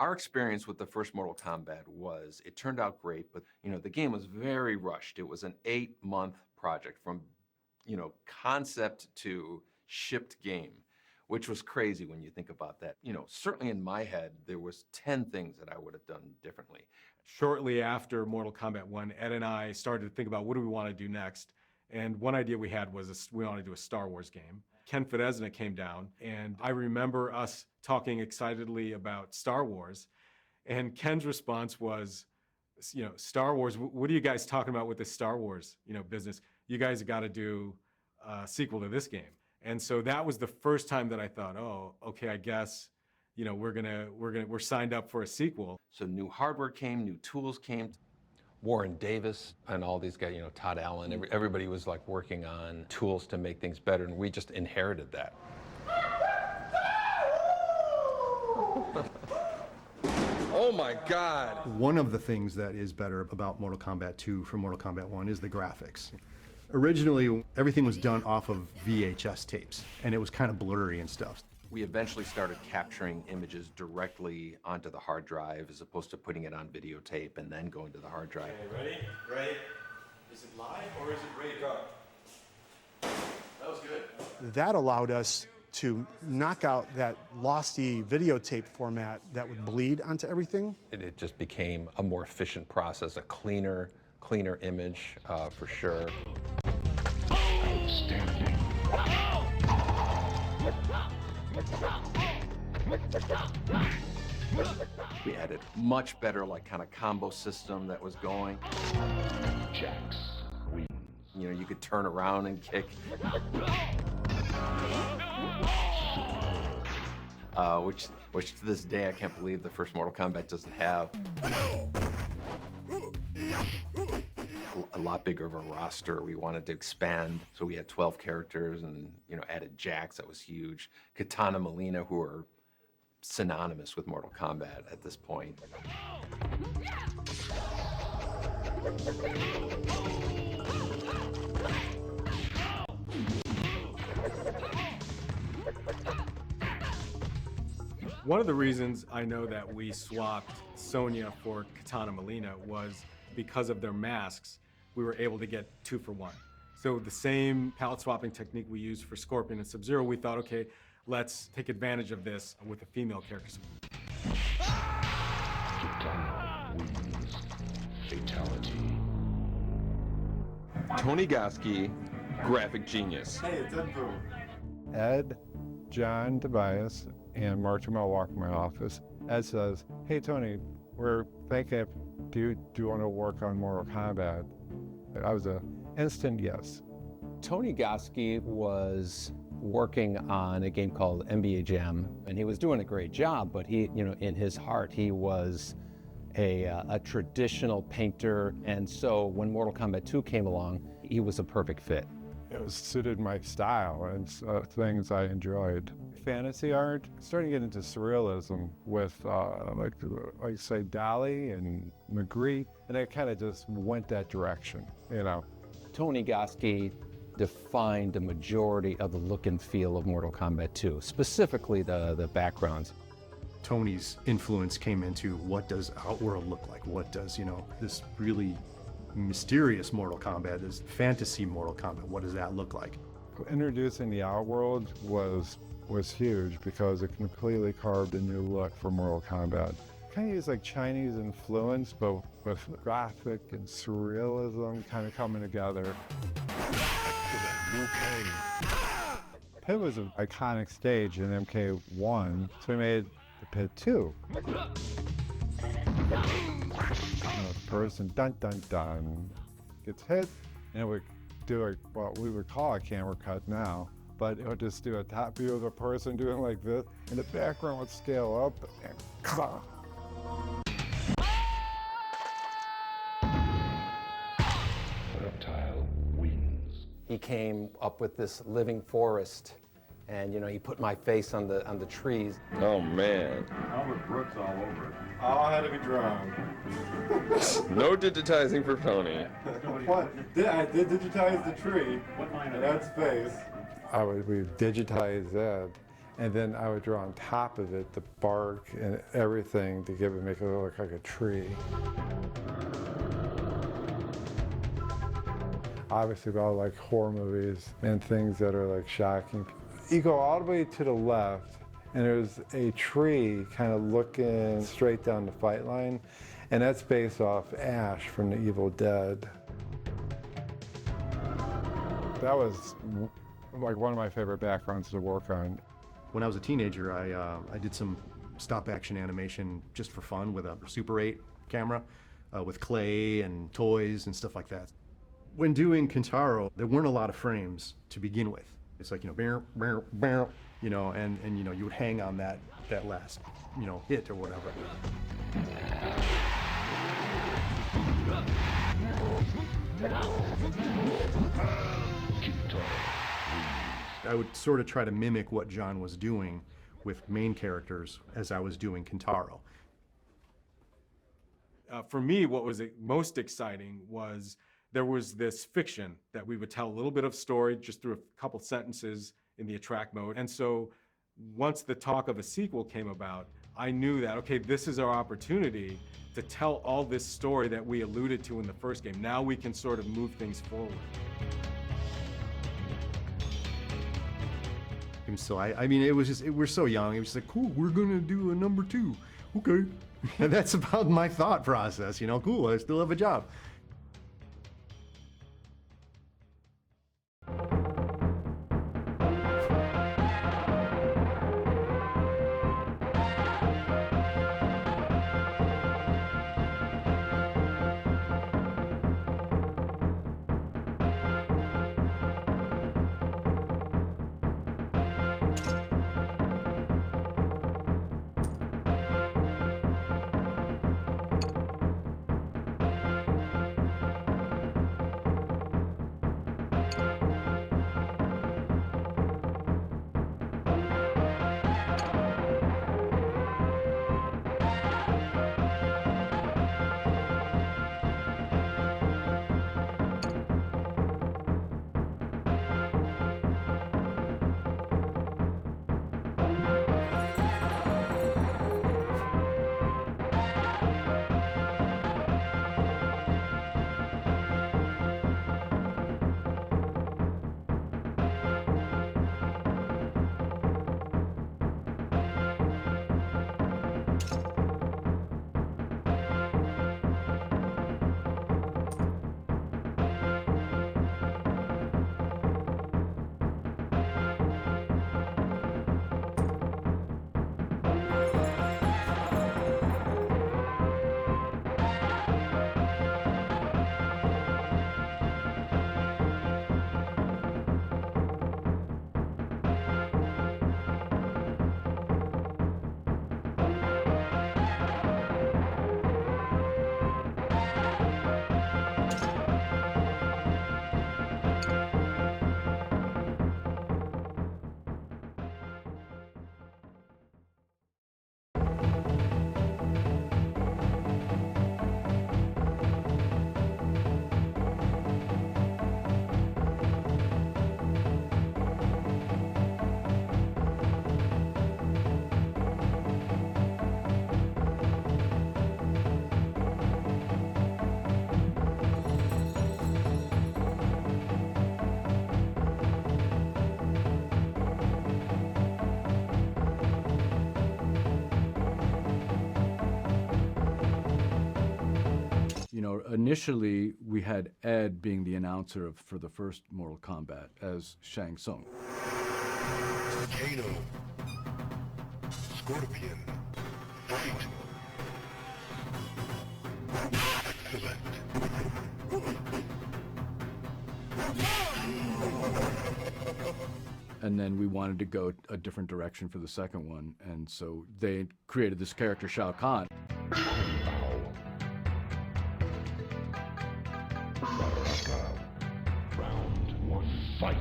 Our experience with the first Mortal Kombat was, it turned out great, but the game was very rushed. It was an 8-month project from concept to shipped game, which was crazy when you think about that. Certainly in my head, there was 10 things that I would have done differently. Shortly after Mortal Kombat 1, Ed and I started to think about what do we want to do next. And one idea we had was we wanted to do a Star Wars game. Ken Fedesna came down, and I remember us talking excitedly about Star Wars. And Ken's response was, Star Wars, what are you guys talking about with this Star Wars, business? You guys have got to do a sequel to this game. And so that was the first time that I thought, oh, okay, I guess, we're signed up for a sequel. So new hardware came, new tools came. Warren Davis and all these guys, Todd Allen, everybody was like working on tools to make things better, and we just inherited that. Oh my God. One of the things that is better about Mortal Kombat 2 from Mortal Kombat 1 is the graphics. Originally, everything was done off of VHS tapes, and it was kind of blurry and stuff. We eventually started capturing images directly onto the hard drive as opposed to putting it on videotape and then going to the hard drive. Okay, ready? Ready? Is it live or is it ready to go? That was good. That allowed us to knock out that losty videotape format that would bleed onto everything. It just became a more efficient process, a cleaner image for sure. Outstanding. We had a much better kind of combo system that was going. Jax wins. You could turn around and kick. Which to this day I can't believe the first Mortal Kombat doesn't have. A lot bigger of a roster. We wanted to expand, so we had 12 characters and added Jax. That was huge. Katana Molina, who are synonymous with Mortal Kombat at this point. One of the reasons I know that we swapped Sonya for Katana Molina was because of their masks. We were able to get 2 for 1. So the same palette swapping technique we used for Scorpion and Sub-Zero, we thought, okay, let's take advantage of this with a female character. Katana wins. Fatality. Tony Goski, graphic genius. Hey, it's Ed Boon. Ed, John Tobias, and Mark Jamal walk in my office. Ed says, hey Tony, we're thinking, do you want to work on Mortal Kombat? I was an instant yes. Tony Goski was working on a game called NBA Jam, and he was doing a great job, but he, in his heart, he was a traditional painter, and so when Mortal Kombat 2 came along, he was a perfect fit. It was suited my style and things I enjoyed. Fantasy art, starting to get into surrealism with, like say, Dali and Magritte, and I kind of just went that direction, Tony Goski defined the majority of the look and feel of Mortal Kombat 2, specifically the backgrounds. Tony's influence came into what does Outworld look like? What does, this really mysterious Mortal Kombat, this fantasy Mortal Kombat, what does that look like? Introducing the Outworld was huge because it completely carved a new look for Mortal Kombat. Kind of used like Chinese influence, but with graphic and surrealism kind of coming together. Pit was an iconic stage in MK1, so we made the Pit 2. Person, dun dun dun, gets hit, and it would do what we would call a camera cut now, but it would just do a top view of the person doing like this, and the background would scale up, and clunk. Reptile wins. He came up with this living forest, and he put my face on the trees. Oh man. Albert Brooks all over it. All had to be drawn. No digitizing for Tony. What? I did digitize the tree What line and Ed's face. We digitized that, And then I would draw on top of it the bark and everything to make it look like a tree. Obviously, we all like horror movies and things that are like shocking. You go all the way to the left, and there's a tree kind of looking straight down the fight line, and that's based off Ash from The Evil Dead. That was like one of my favorite backgrounds to work on. When I was a teenager, I did some stop-action animation just for fun with a Super 8 camera, with clay and toys and stuff like that. When doing Kintaro, there weren't a lot of frames to begin with. It's like, you know, and you know, you would hang on that last, you know, hit or whatever. I would sort of try to mimic what John was doing with main characters as I was doing Kintaro. For me, what was most exciting was there was this fiction that we would tell a little bit of story just through a couple sentences in the attract mode. And so once the talk of a sequel came about, I knew that, okay, this is our opportunity to tell all this story that we alluded to in the first game. Now we can sort of move things forward. And so I mean, it was just, we're so young. It was just like, cool, we're gonna do a number 2. Okay. And that's about my thought process, you know, cool, I still have a job. Initially, we had Ed being the announcer for the first Mortal Kombat as Shang Tsung. Kano. Scorpion. Fight. Excellent. And then we wanted to go a different direction for the second one, and so they created this character, Shao Kahn. Round 1, fight.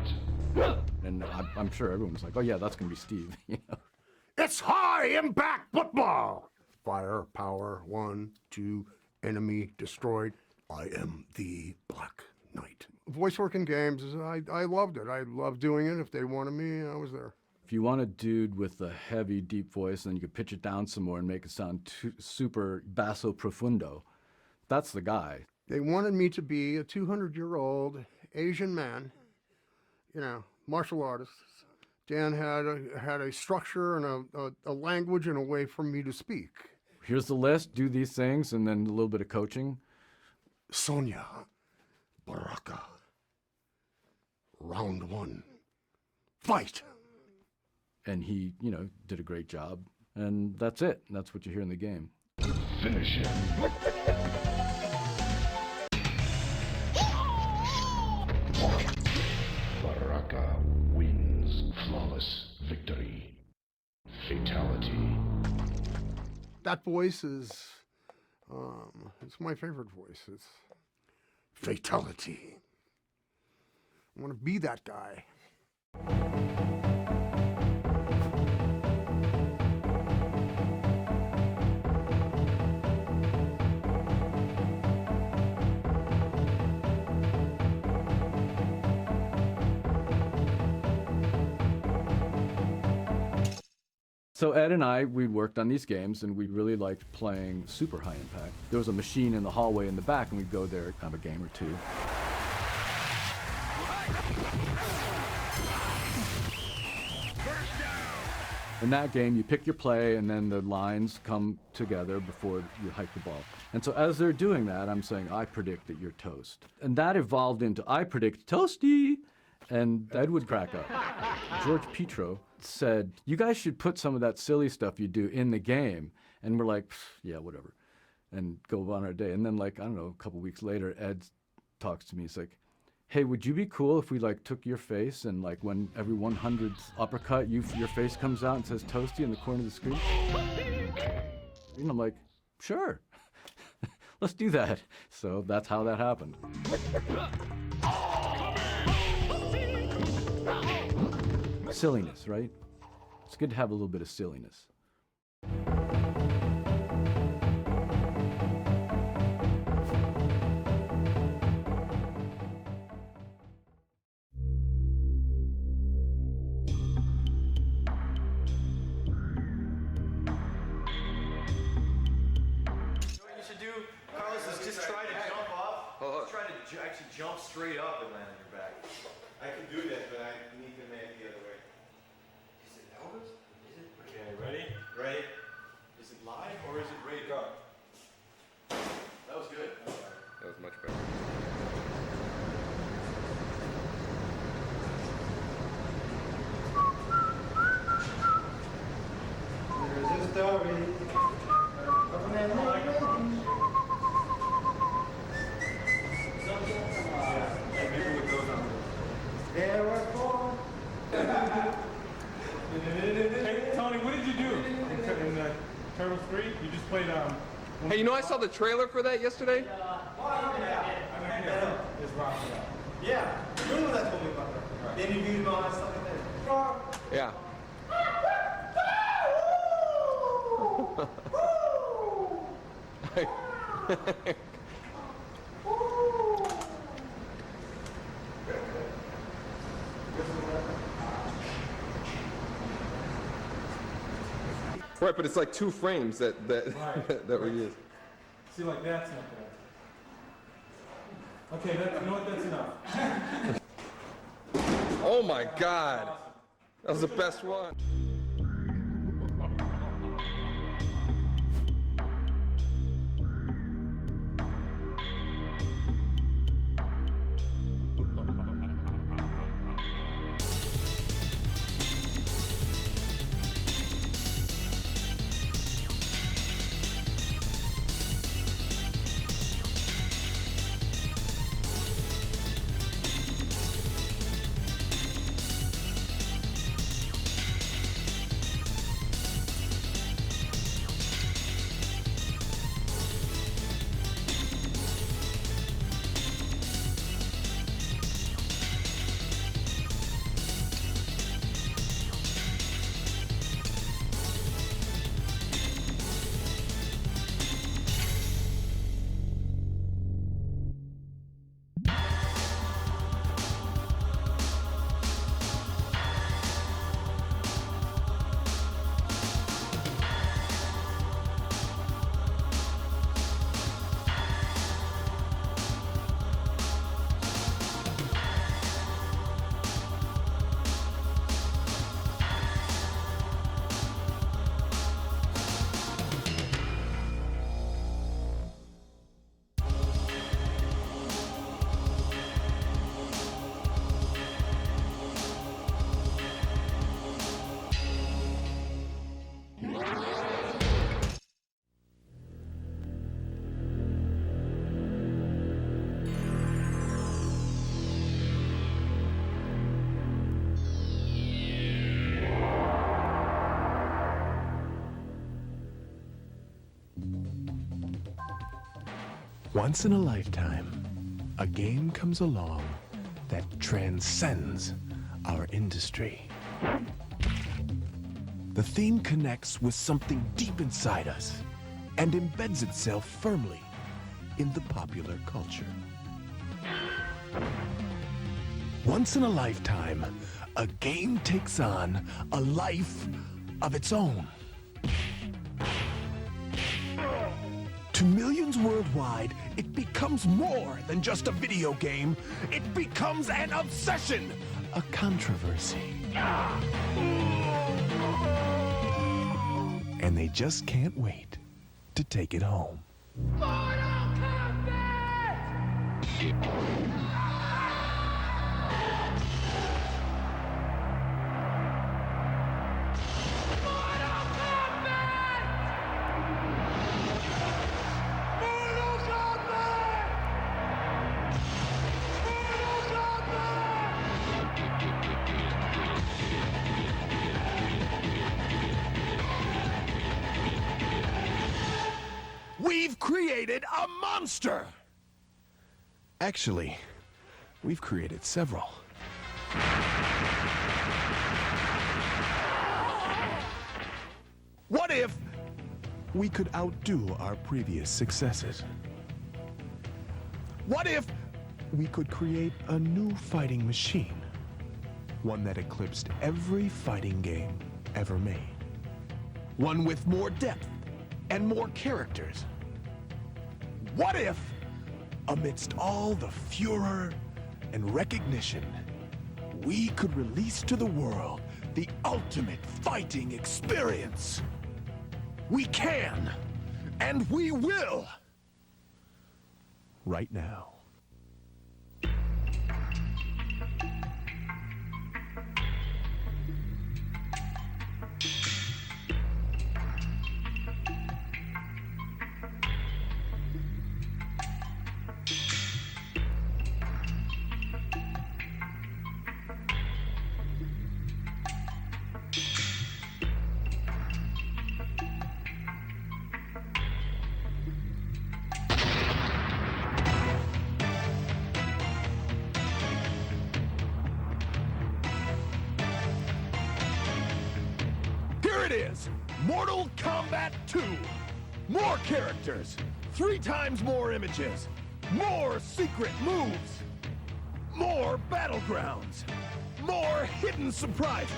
And I'm sure everyone's like, oh yeah, that's gonna be Steve. You know? It's high impact football. Fire, power, 1, 2, enemy destroyed. I am the Black Knight. Voice work in games, I loved it. I loved doing it. If they wanted me, I was there. If you want a dude with a heavy, deep voice, then you could pitch it down some more and make it sound super basso profundo. That's the guy. They wanted me to be a 200-year-old Asian man, martial artist. Dan had a structure and a language and a way for me to speak. Here's the list, do these things, and then a little bit of coaching. Sonia, Baraka. Round 1. Fight! And he, did a great job. And that's it. That's what you hear in the game. Finish him. Baraka wins. Flawless victory. Fatality. That voice is, it's my favorite voice. It's fatality. I want to be that guy. So Ed and I, we worked on these games, and we really liked playing super high impact. There was a machine in the hallway in the back, and we'd go there, have a game or two. In that game, you pick your play, and then the lines come together before you hike the ball. And so as they're doing that, I'm saying, I predict that you're toast. And that evolved into, I predict toasty. And Ed would crack up. George Petro said, you guys should put some of that silly stuff you do in the game. And we're like, yeah, whatever. And go on our day. And then a couple weeks later, Ed talks to me. He's like, hey, would you be cool if we took your face and when every 100th uppercut, your face comes out and says toasty in the corner of the screen? And I'm like, sure, let's do that. So that's how that happened. Silliness, right? It's good to have a little bit of silliness. Actually jump straight up and land on your back. I can do that, but I need to land the other way. Is it Elvis? Is it? Okay, ready? Ready? Is it live or is it ready to go? That was good. That was much better. There's a story. Hey, Tony, what did you do in Turtles 3? You just played Hey, I saw the trailer for that yesterday? Yeah, you're the one that told me about that. The interviews and all that stuff like that. Yeah. Right, but it's like 2 frames that that we use. See, that's not bad. Okay, you know what? That's enough. Oh my God, that was the best one. Once in a lifetime, a game comes along that transcends our industry. The theme connects with something deep inside us and embeds itself firmly in the popular culture. Once in a lifetime, a game takes on a life of its own. To millions worldwide, it becomes more than just a video game. It becomes an obsession, a controversy. And they just can't wait to take it home. We've created a monster! Actually, we've created several. What if we could outdo our previous successes? What if we could create a new fighting machine? One that eclipsed every fighting game ever made. One with more depth and more characters. What if, amidst all the furor and recognition, we could release to the world the ultimate fighting experience? We can, and we will, right now. Here it is, Mortal Kombat 2. More characters, 3 times more images, more secret moves, more battlegrounds, more hidden surprises.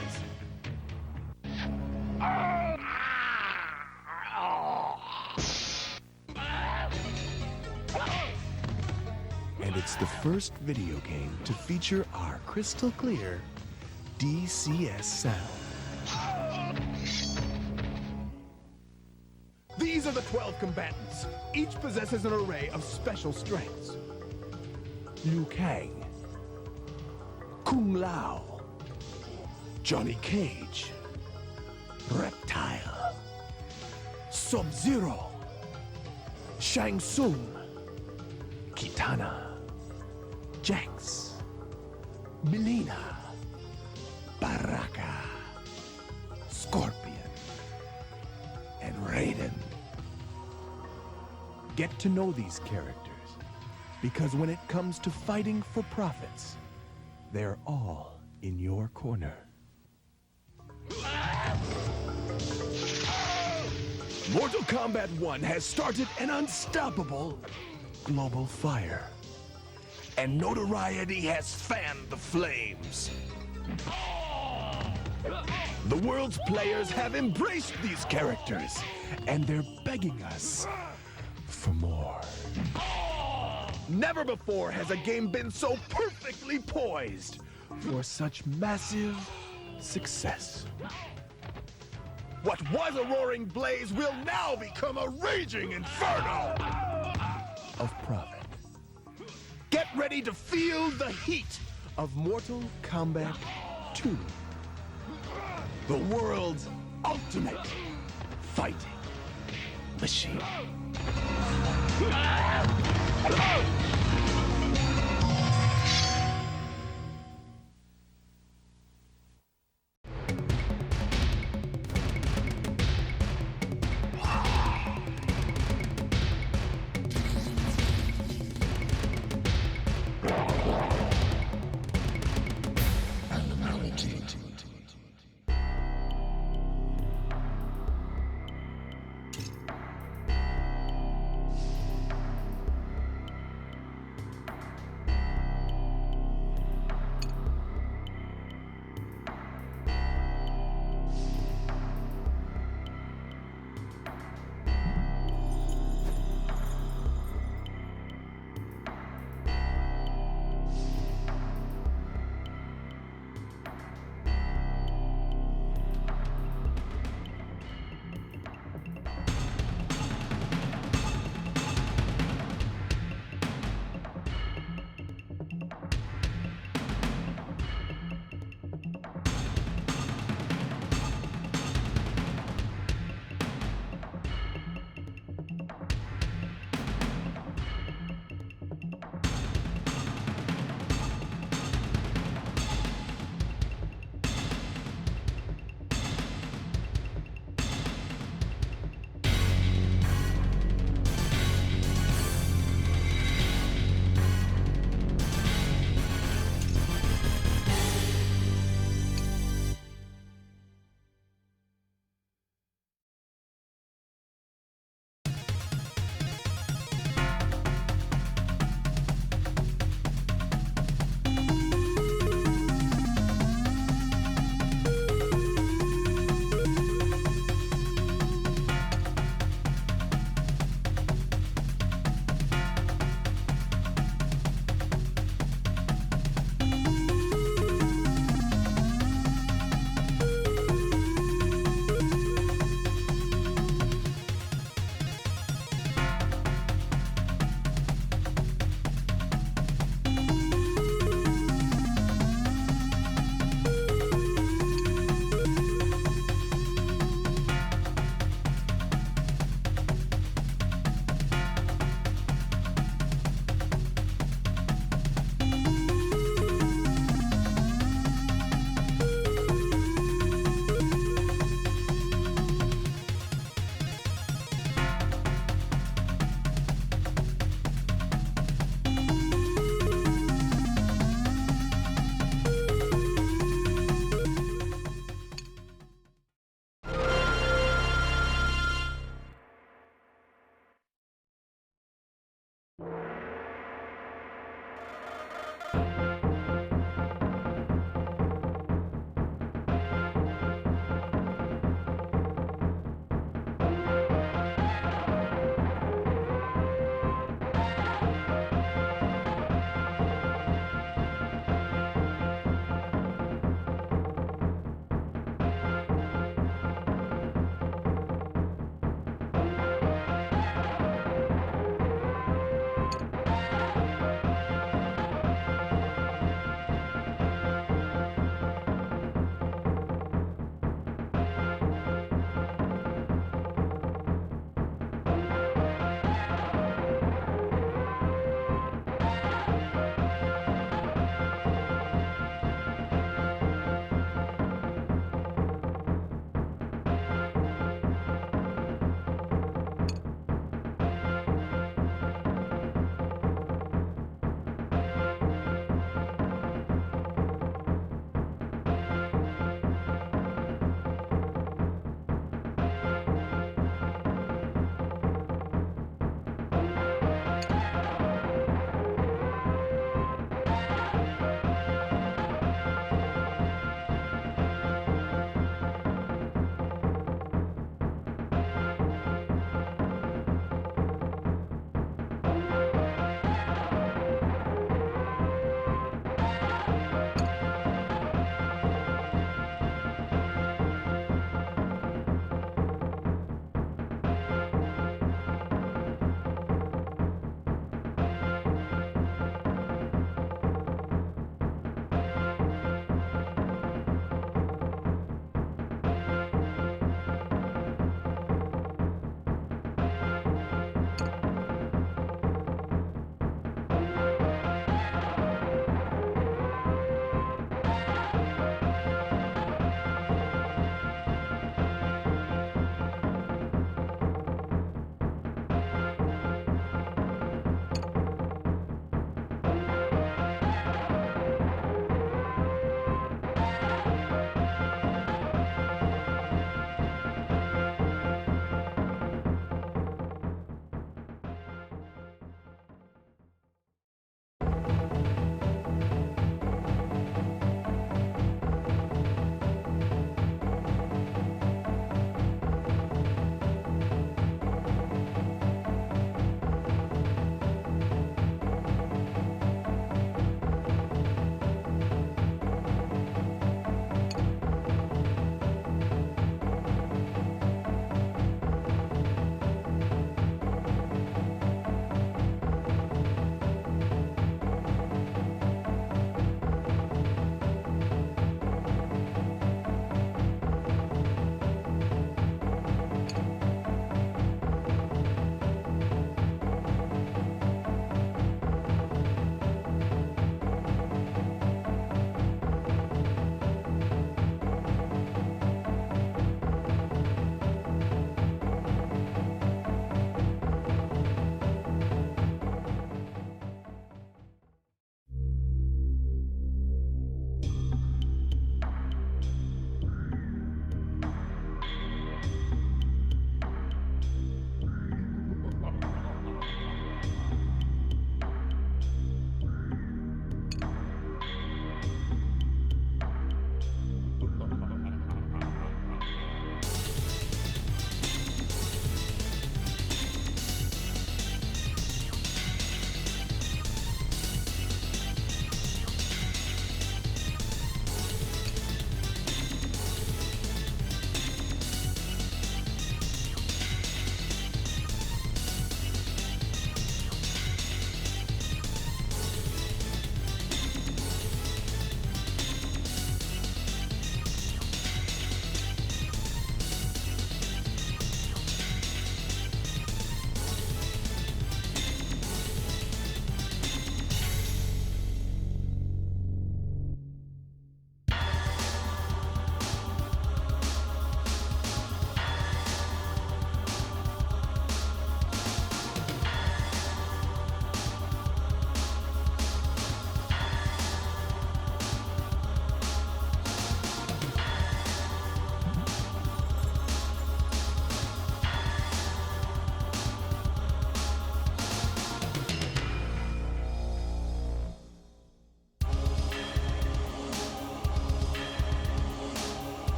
And it's the first video game to feature our crystal clear DCS sound. These are the 12 combatants. Each possesses an array of special strengths. Liu Kang, Kung Lao, Johnny Cage, Reptile, Sub-Zero, Shang Tsung, Kitana, Jax, Melina, Baraka, Scorpion, and Raiden. Get to know these characters, because when it comes to fighting for profits, they're all in your corner. Mortal Kombat 1 has started an unstoppable global fire, and notoriety has fanned the flames. The world's players have embraced these characters, and they're begging us for more. Never before has a game been so perfectly poised for such massive success. What was a roaring blaze will now become a raging inferno of profit. Get ready to feel the heat of Mortal Kombat 2. The world's ultimate fighting machine.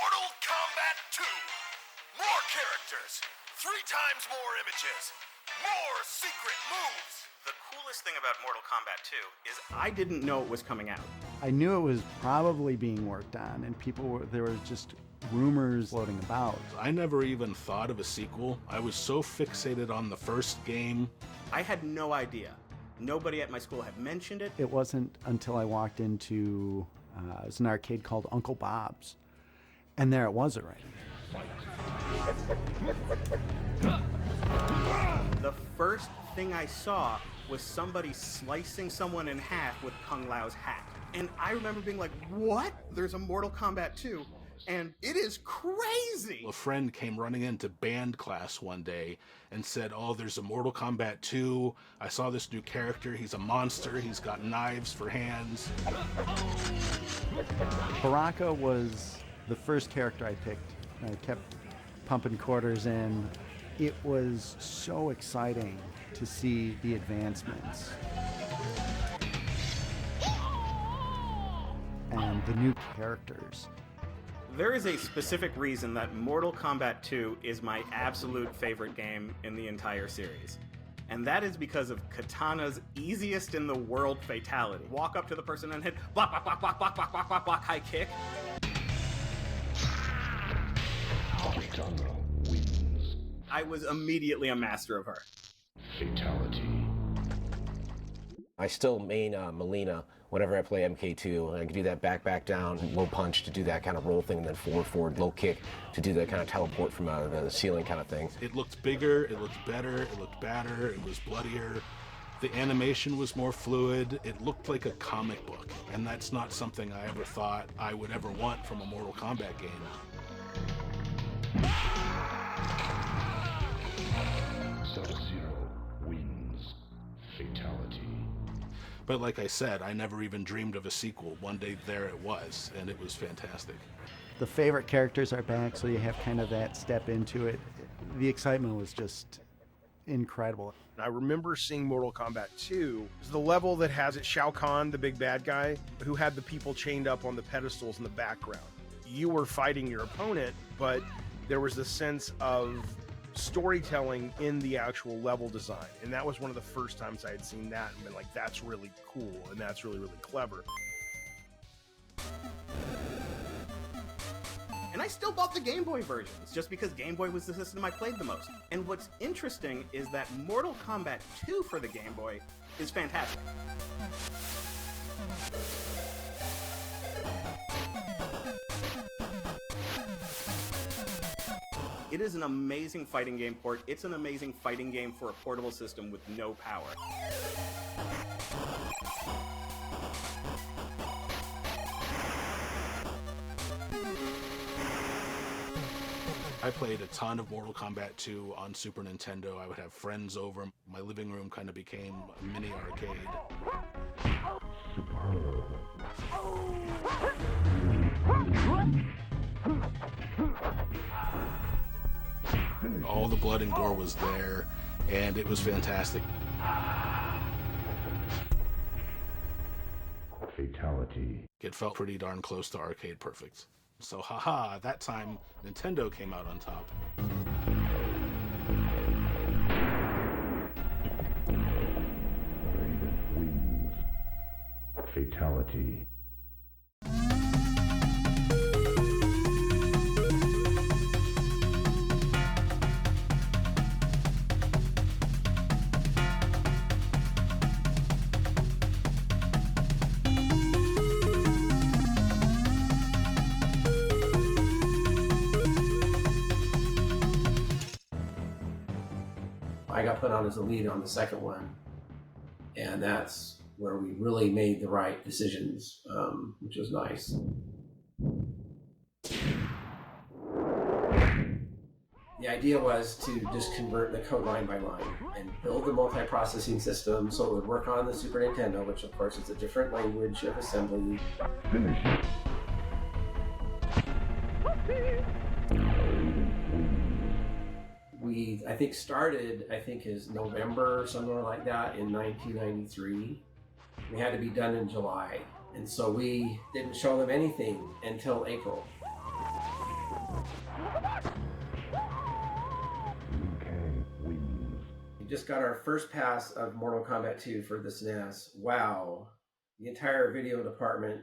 Mortal Kombat 2. More characters, 3 times more images, more secret moves. The coolest thing about Mortal Kombat 2 is I didn't know it was coming out. I knew it was probably being worked on, and there were just rumors floating about. I never even thought of a sequel. I was so fixated on the first game. I had no idea. Nobody at my school had mentioned it. It wasn't until I walked into it was an arcade called Uncle Bob's, and there it was already. The first thing I saw was somebody slicing someone in half with Kung Lao's hat. And I remember being like, what? There's a Mortal Kombat 2, and it is crazy! A friend came running into band class one day and said, oh, there's a Mortal Kombat 2. I saw this new character. He's a monster. He's got knives for hands. Baraka was the first character I picked. I kept pumping quarters in. It was so exciting to see the advancements and the new characters. There is a specific reason that Mortal Kombat 2 is my absolute favorite game in the entire series. And that is because of Katana's easiest in the world fatality. Walk up to the person and hit block, block, block, block, block, block, block, block, block, high kick. Katana wins. I was immediately a master of her. Fatality. I still main Melina whenever I play MK2, and I can do that back down, low punch to do that kind of roll thing, and then forward, low kick to do that kind of teleport from the ceiling kind of thing. It looked bigger, it looked better, it looked badder, it was bloodier. The animation was more fluid. It looked like a comic book, and that's not something I ever thought I would ever want from a Mortal Kombat game. Sub-Zero wins. Fatality. But like I said, I never even dreamed of a sequel. One day there it was, and it was fantastic. The favorite characters are back, so you have kind of that step into it. The excitement was just incredible. I remember seeing Mortal Kombat 2. It's the level that has it Shao Kahn, the big bad guy, who had the people chained up on the pedestals in the background. You were fighting your opponent, but there was the sense of storytelling in the actual level design. And that was one of the first times I had seen that and been like, that's really cool and that's really, really clever. And I still bought the Game Boy versions, just because Game Boy was the system I played the most. And what's interesting is that Mortal Kombat 2 for the Game Boy is fantastic. It is an amazing fighting game port. It's an amazing fighting game for a portable system with no power. I played a ton of Mortal Kombat 2 on Super Nintendo. I would have friends over. My living room kind of became a mini arcade. All the blood and gore was there, and it was fantastic. Fatality. It felt pretty darn close to arcade perfect. So haha, that time Nintendo came out on top. Raiden wins. Fatality. I got put on as a lead on the second one, and that's where we really made the right decisions, which was nice. The idea was to just convert the code line by line and build the multi-processing system so it would work on the Super Nintendo, which of course is a different language of assembly. Finish it. We, I think, started, is November or somewhere like that in 1993. We had to be done in July. And so we didn't show them anything until April. just got our first pass of Mortal Kombat 2 for the SNES. Wow. The entire video department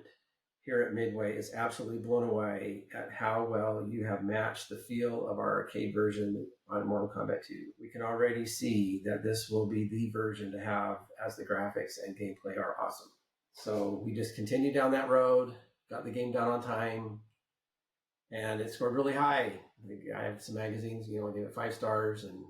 here at Midway is absolutely blown away at how well you have matched the feel of our arcade version on Mortal Kombat 2. We can already see that this will be the version to have, as the graphics and gameplay are awesome. So we just continued down that road, got the game done on time, and it scored really high. I have some magazines, you know, gave it 5 stars, and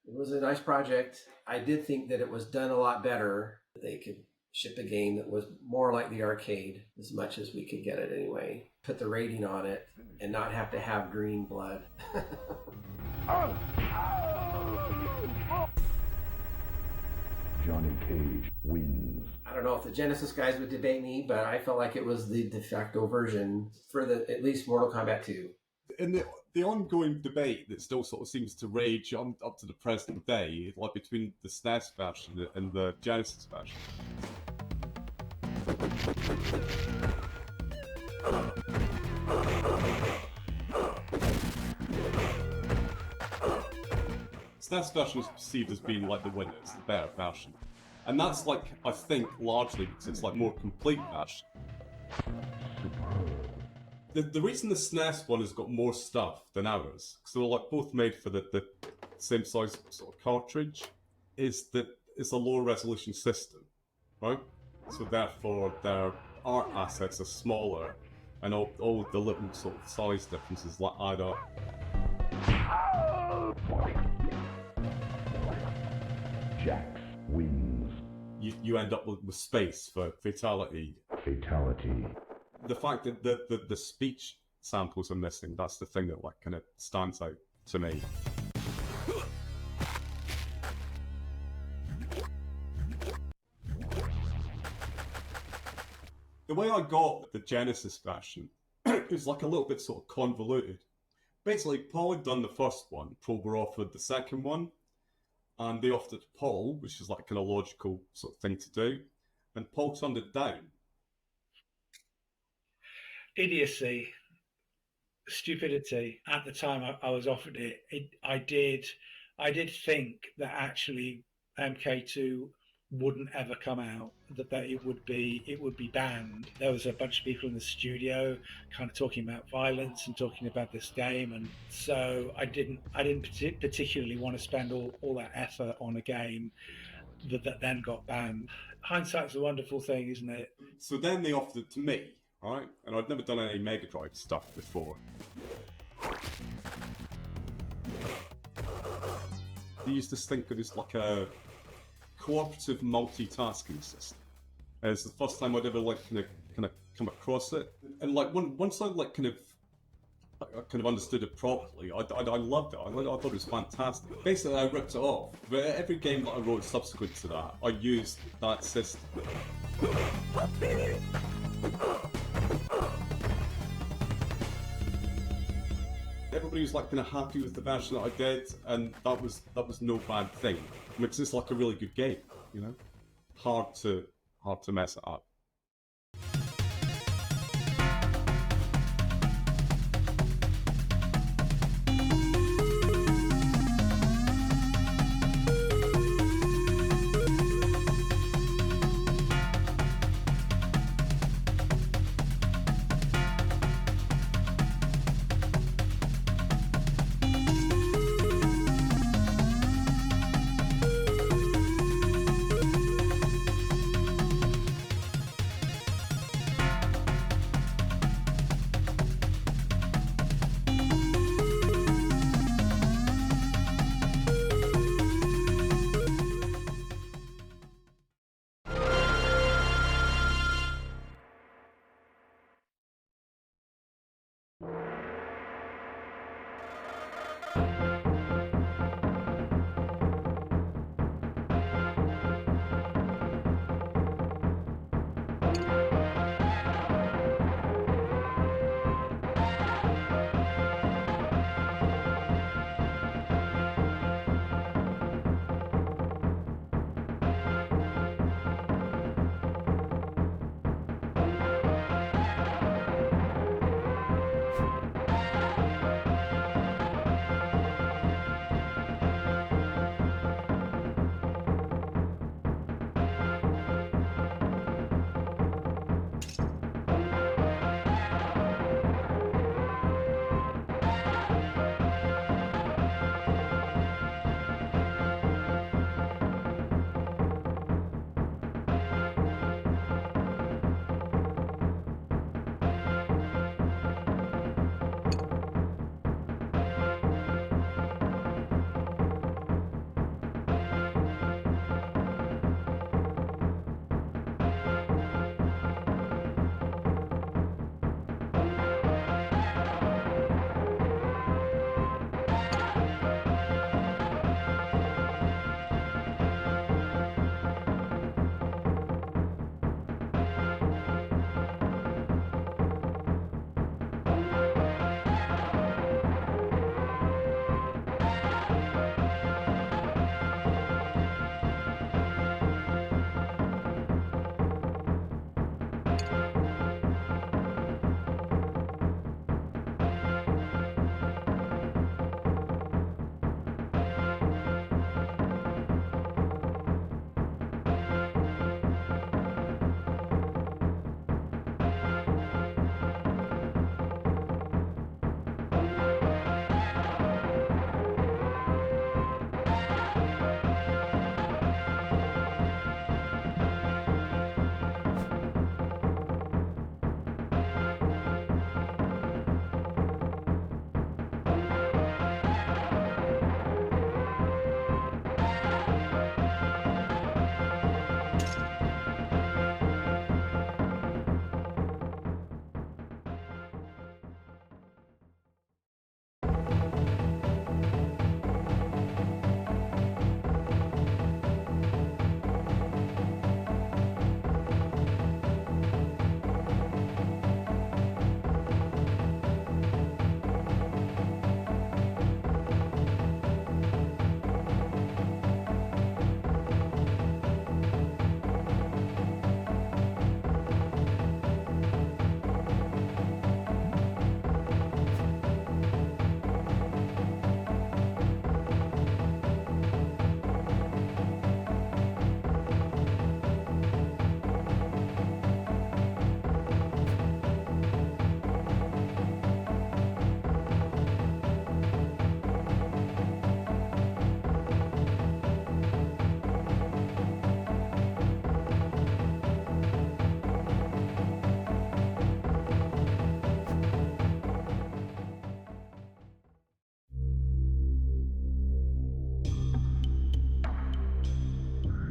it was a nice project. I did think that it was done a lot better. They could ship a game that was more like the arcade, as much as we could get it anyway. Put the rating on it and not have to have green blood. Johnny Cage wins. I don't know if the Genesis guys would debate me, but I felt like it was the de facto version for the at least Mortal Kombat 2. And the ongoing debate that still sort of seems to rage on up to the present day, like between the SNES version and the Genesis version. SNES version is perceived as being like the winner, it's the better version. And that's like, I think, largely because it's like more complete version. The reason the SNES one has got more stuff than ours, because they're like both made for the same size sort of cartridge, is that it's a lower resolution system, right? So therefore their art assets are smaller, and all the little sort of size differences like add up. Jax wins. You end up with space for fatality. Fatality. The fact that the speech samples are missing, that's the thing that like kind of stands out to me. The way I got the Genesis version is like a little bit sort of convoluted. Basically, Paul had done the first one, Paul were offered the second one, and they offered it to Paul, which is like kind of logical sort of thing to do, and Paul turned it down. Idiocy, stupidity. At the time I was offered it, I did think that actually MK2 wouldn't ever come out, that it would be banned. There was a bunch of people in the studio kind of talking about violence and talking about this game, and so I didn't particularly want to spend all that effort on a game that then got banned. Hindsight's a wonderful thing, isn't it? So then they offered it to me, right? And I'd never done any Mega Drive stuff before. They used to think of it as like a cooperative multitasking system. And it's the first time I'd ever like kind of come across it. And like once I like kind of understood it properly, I loved it. I thought it was fantastic. Basically, I ripped it off. But every game that I wrote subsequent to that, I used that system. Everybody was like kind of happy with the version that I did, and that was no bad thing. I mean, it's just like a really good game, you know. Hard to mess it up.